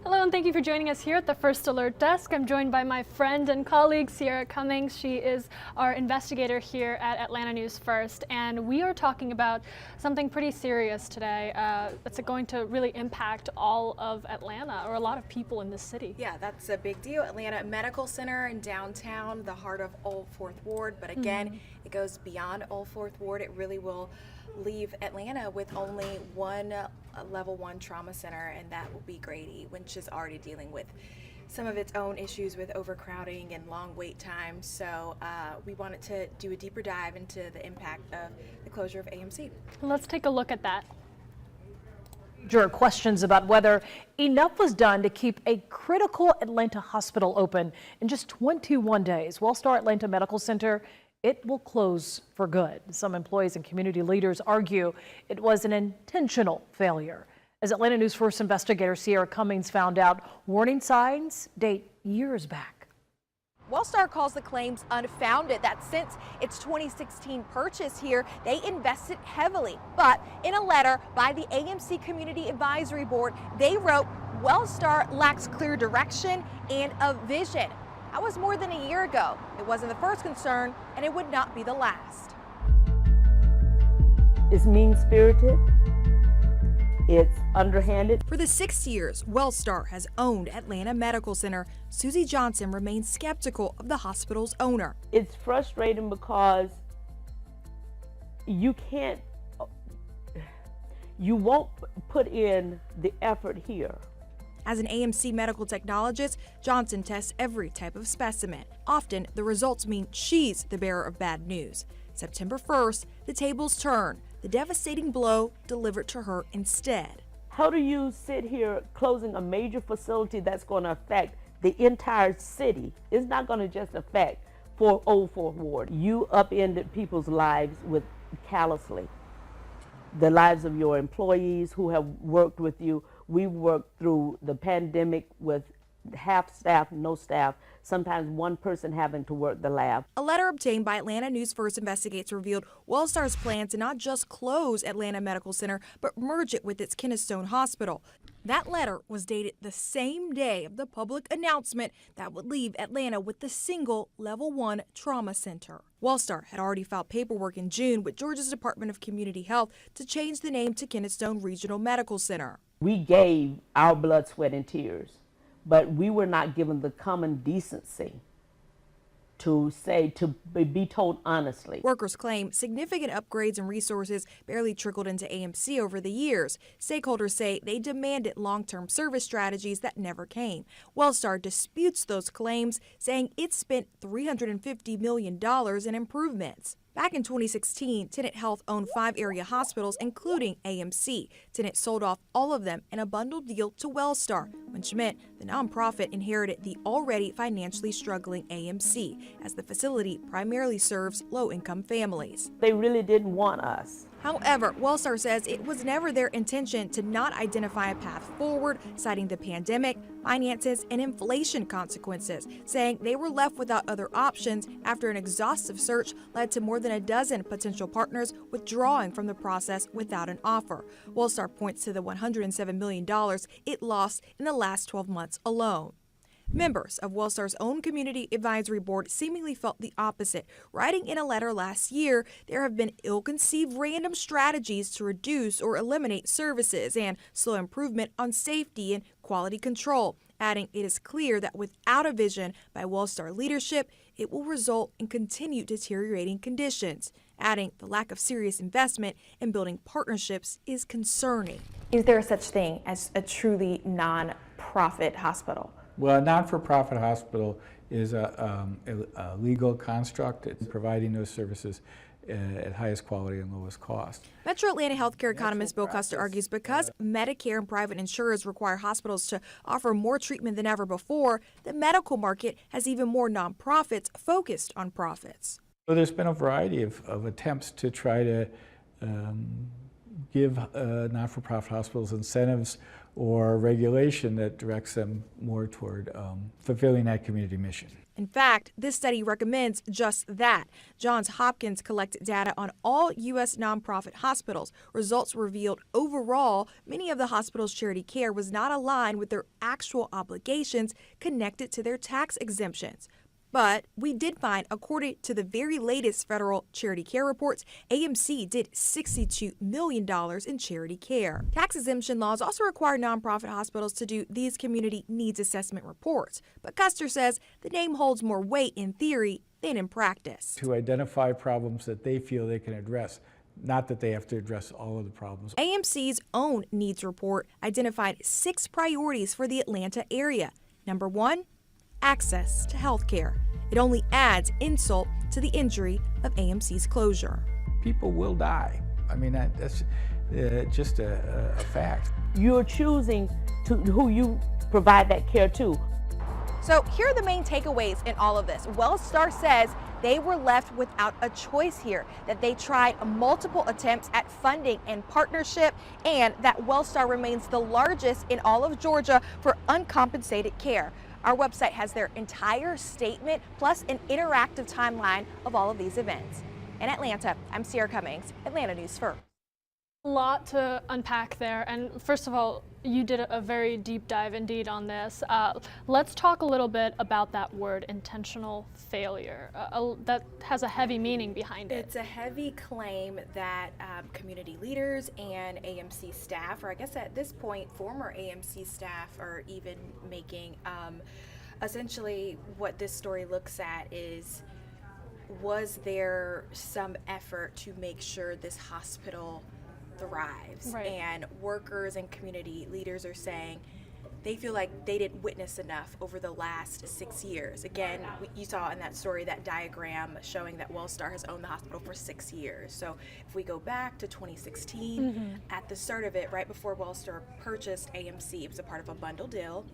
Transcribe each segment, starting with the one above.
Hello and thank you for joining us here at the First Alert Desk. I'm joined by my friend and colleague Sierra Cummings. She is our investigator here at Atlanta News First, and we are talking about something pretty serious today that's going to really impact all of Atlanta, or a lot of people in this city. Yeah, that's a big deal. Atlanta Medical Center in downtown, the heart of Old Fourth Ward, but again, it goes beyond Old Fourth Ward. It really will leave Atlanta with only one level 1 trauma center, and that will be Grady, which is already dealing with some of its own issues with overcrowding and long wait times. So we wanted to do a deeper dive into the impact of the closure of AMC. Let's take a look at that. Questions about whether enough was done to keep a critical Atlanta hospital open in just 21 days. Wellstar Atlanta Medical Center, it will close for good. Some employees and community leaders argue it was an intentional failure. As Atlanta News First investigator Sierra Cummings found out, warning signs date years back. Wellstar calls the claims unfounded, that since its 2016 purchase here, they invested heavily. But in a letter by the AMC Community Advisory Board, they wrote, Wellstar lacks clear direction and a vision. That was more than a year ago. It wasn't the first concern, and it would not be the last. It's mean-spirited. It's underhanded. For the 6 years Wellstar has owned Atlanta Medical Center, Susie Johnson remains skeptical of the hospital's owner. It's frustrating because you won't put in the effort here. As an AMC medical technologist, Johnson tests every type of specimen. Often, the results mean she's the bearer of bad news. September 1st, the tables turn. The devastating blow delivered to her instead. How do you sit here closing a major facility that's going to affect the entire city? It's not going to just affect Old Fourth Ward. You upended people's lives with callously. The lives of your employees who have worked with you. We worked through the pandemic with half staff, no staff, sometimes one person having to work the lab. A letter obtained by Atlanta News First Investigates revealed Wellstar's plan to not just close Atlanta Medical Center, but merge it with its Keystone Hospital. That letter was dated the same day of the public announcement that would leave Atlanta with the single level 1 trauma center. Wellstar had already filed paperwork in June with Georgia's Department of Community Health to change the name to Keystone Regional Medical Center. We gave our blood, sweat, and tears, but we were not given the common decency to be told honestly. Workers claim significant upgrades and resources barely trickled into AMC over the years. Stakeholders say they demanded long-term service strategies that never came. Wellstar disputes those claims, saying it spent $350 million in improvements. Back in 2016, Tenet Health owned 5 area hospitals, including AMC. Tenet sold off all of them in a bundled deal to Wellstar, which meant the nonprofit inherited the already financially struggling AMC, as the facility primarily serves low-income families. They really didn't want us. However, Wellstar says it was never their intention to not identify a path forward, citing the pandemic, finances, and inflation consequences, saying they were left without other options after an exhaustive search led to more than a dozen potential partners withdrawing from the process without an offer. Wellstar points to the $107 million it lost in the last 12 months alone. Members of Wellstar's own Community Advisory Board seemingly felt the opposite. Writing in a letter last year, there have been ill-conceived random strategies to reduce or eliminate services and slow improvement on safety and quality control, adding it is clear that without a vision by Wellstar leadership, it will result in continued deteriorating conditions. Adding the lack of serious investment in building partnerships is concerning. Is there such thing as a truly non-profit hospital? Well, a not-for-profit hospital is a legal construct. It's providing those services at highest quality and lowest cost. Metro Atlanta healthcare economist Bill Custer argues because Medicare and private insurers require hospitals to offer more treatment than ever before, the medical market has even more nonprofits focused on profits. So there's been a variety of attempts to try to give not-for-profit hospitals incentives or regulation that directs them more toward fulfilling that community mission. In fact, this study recommends just that. Johns Hopkins collected data on all U.S. nonprofit hospitals. Results revealed overall, many of the hospitals' charity care was not aligned with their actual obligations connected to their tax exemptions. But we did find, according to the very latest federal charity care reports, AMC did $62 million in charity care. Tax exemption laws also require nonprofit hospitals to do these community needs assessment reports. But Custer says the name holds more weight in theory than in practice. To identify problems that they feel they can address, not that they have to address all of the problems. AMC's own needs report identified 6 priorities for the Atlanta area. Number 1, access to health care. It only adds insult to the injury of AMC's closure. People will die. I mean, that's just a fact. You're choosing to who you provide that care to. So here are the main takeaways in all of this. WellStar says they were left without a choice here, that they tried multiple attempts at funding and partnership, and that WellStar remains the largest in all of Georgia for uncompensated care. Our website has their entire statement plus an interactive timeline of all of these events. In Atlanta, I'm Sierra Cummings, Atlanta News First. A lot to unpack there, and first of all, you did a very deep dive indeed on this. Let's talk a little bit about that word, intentional failure. That has a heavy meaning behind it. It's a heavy claim that community leaders and AMC staff, or I guess at this point, former AMC staff, are even making. Essentially, what this story looks at is, was there some effort to make sure this hospital thrives? Right. And workers and community leaders are saying they feel like they didn't witness enough over the last 6 years. Again, you saw in that story that diagram showing that WellStar has owned the hospital for 6 years. So if we go back to 2016, at the start of it, right before WellStar purchased AMC, it was a part of a bundle deal.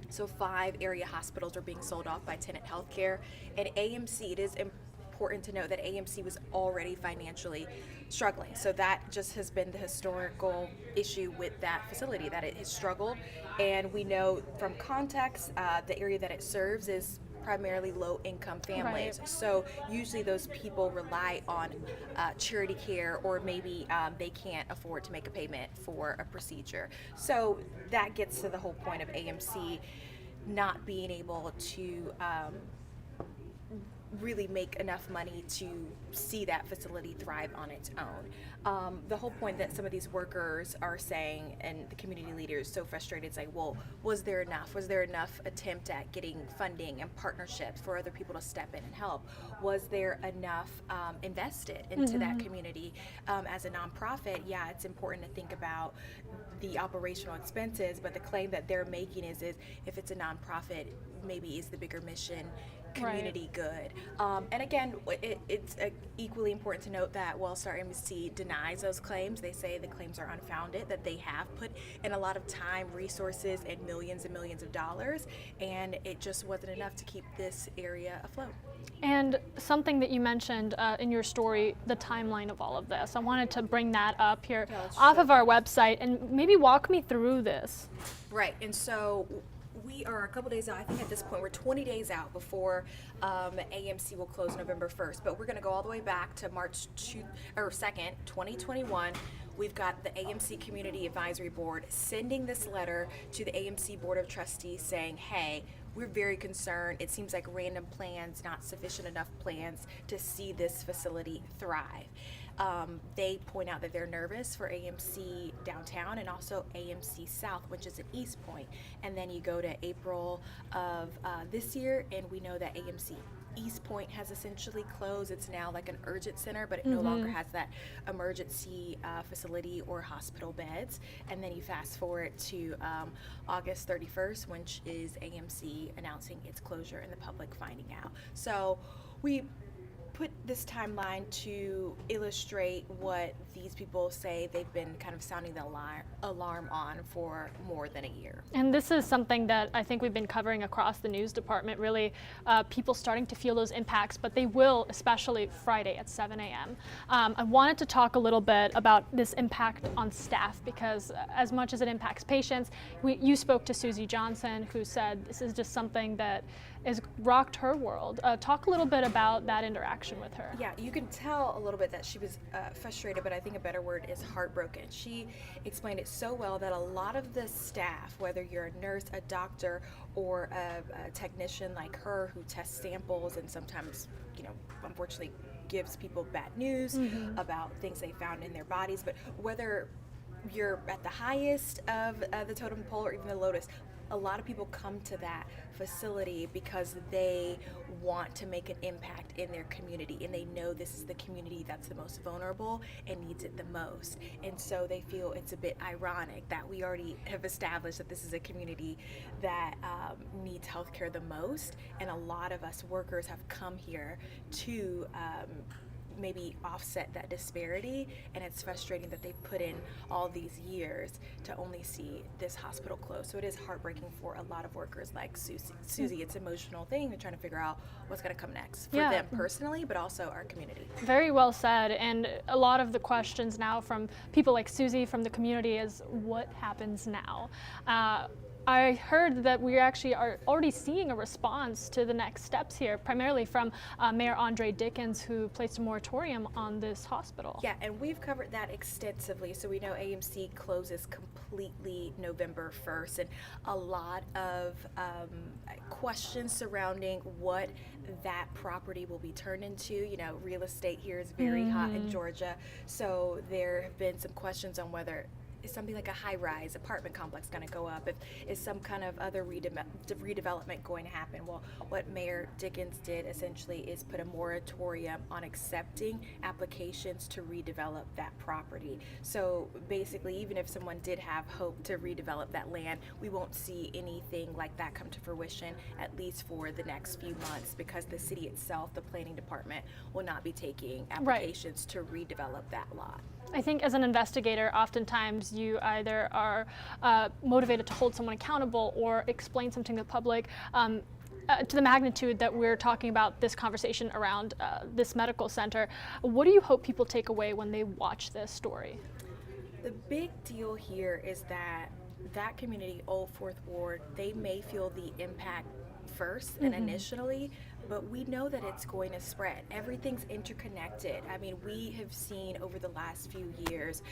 So 5 area hospitals were being sold off by Tenet Healthcare, and AMC, it is important to note that AMC was already financially struggling. So that just has been the historical issue with that facility, that it has struggled. And we know from context, the area that it serves is primarily low-income families. Right. So usually those people rely on charity care, or maybe they can't afford to make a payment for a procedure. So that gets to the whole point of AMC not being able to really make enough money to see that facility thrive on its own. The whole point that some of these workers are saying, and the community leaders so frustrated, say, well, was there enough? Was there enough attempt at getting funding and partnerships for other people to step in and help? Was there enough invested into that community? As a nonprofit, yeah, it's important to think about the operational expenses, but the claim that they're making is if it's a nonprofit, maybe is the bigger mission community good. And again, it's equally important to note that WellStar Embassy denies those claims. They say the claims are unfounded, that they have put in a lot of time, resources, and millions of dollars, and it just wasn't enough to keep this area afloat. And something that you mentioned in your story, the timeline of all of this. I wanted to bring that up here off of our website and maybe walk me through this. Right, and so we are a couple days out. I think at this point we're 20 days out before AMC will close November 1st. But we're going to go all the way back to March 2nd, 2021. We've got the AMC Community Advisory Board sending this letter to the AMC Board of Trustees saying, hey, we're very concerned. It seems like random plans, not sufficient enough plans to see this facility thrive. They point out that they're nervous for AMC downtown and also AMC South, which is an East Point. And then you go to April of this year, and we know that AMC East Point has essentially closed. It's now like an urgent center, but it no longer has that emergency facility or hospital beds. And then you fast forward to August 31st, which is AMC announcing its closure and the public finding out. So we put this timeline to illustrate what these people say they've been kind of sounding the alarm on for more than a year. And this is something that I think we've been covering across the news department, really, people starting to feel those impacts, but they will, especially Friday at 7 a.m. I wanted to talk a little bit about this impact on staff, because as much as it impacts patients, you spoke to Susie Johnson, who said this is just something that has rocked her world. Talk a little bit about that interaction with her. Yeah, you can tell a little bit that she was frustrated, but I think a better word is heartbroken. She explained it so well that a lot of the staff, whether you're a nurse, a doctor, or a technician like her who tests samples and sometimes, unfortunately gives people bad news about things they found in their bodies, but whether you're at the highest of the totem pole or even the lowest, a lot of people come to that facility because they want to make an impact in their community, and they know this is the community that's the most vulnerable and needs it the most. And so they feel it's a bit ironic that we already have established that this is a community that needs healthcare the most, and a lot of us workers have come here to maybe offset that disparity, and it's frustrating that they put in all these years to only see this hospital close. So it is heartbreaking for a lot of workers like Susie. It's an emotional thing. They're trying to figure out what's going to come next for them personally, but also our community. Very well said. And a lot of the questions now from people like Susie from the community is, what happens now? I heard that we actually are already seeing a response to the next steps here, primarily from Mayor Andre Dickens, who placed a moratorium on this hospital. Yeah, and we've covered that extensively. So we know AMC closes completely November 1st, and a lot of questions surrounding what that property will be turned into. Real estate here is very hot in Georgia, so there have been some questions on whether is something like a high-rise apartment complex going to go up? Is some kind of other redevelopment going to happen? Well, what Mayor Dickens did essentially is put a moratorium on accepting applications to redevelop that property. So basically, even if someone did have hope to redevelop that land, we won't see anything like that come to fruition, at least for the next few months, because the city itself, the planning department, will not be taking applications to redevelop that lot. I think as an investigator, oftentimes you either are motivated to hold someone accountable or explain something to the public. To the magnitude that we're talking about this conversation around this medical center, what do you hope people take away when they watch this story? The big deal here is that community, Old Fourth Ward, they may feel the impact first and initially, but we know that it's going to spread. Everything's interconnected. I mean, we have seen over the last few years,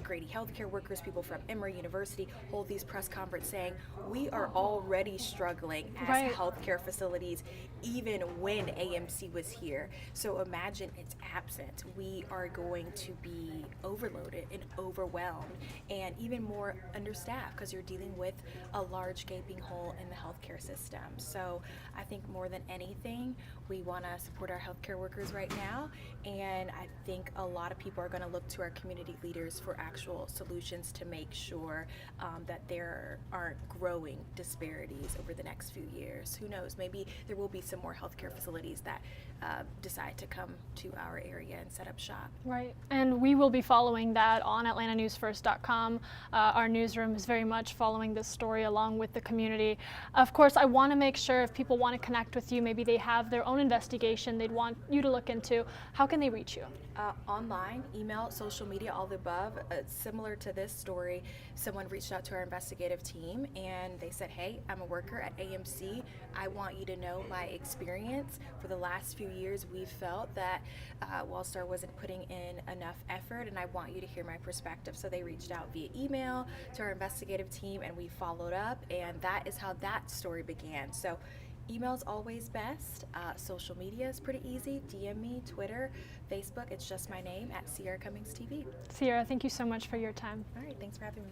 Grady healthcare workers, people from Emory University hold these press conferences saying we are already struggling as healthcare facilities, even when AMC was here. So imagine its absence. We are going to be overloaded and overwhelmed, and even more understaffed because you're dealing with a large gaping hole in the healthcare system. So I think more than anything, we want to support our healthcare workers right now, and I think a lot of people are going to look to our community leaders for actual solutions to make sure that there aren't growing disparities over the next few years. Who knows, maybe there will be some more healthcare facilities that decide to come to our area and set up shop. Right, and we will be following that on AtlantaNewsFirst.com. Our newsroom is very much following this story along with the community. Of course, I want to make sure if people want to connect with you, maybe they have their own investigation they'd want you to look into, how can they reach you? Online, email, social media, all the above. Similar to this story, someone reached out to our investigative team and they said, hey, I'm a worker at AMC. I want you to know my experience. For the last few years, we've felt that Wellstar wasn't putting in enough effort, and I want you to hear my perspective. So they reached out via email to our investigative team, and we followed up, and that is how that story began. So email's always best. Social media is pretty easy. DM me, Twitter, Facebook. It's just my name at Sierra Cummings TV. Sierra, thank you so much for your time. All right, thanks for having me.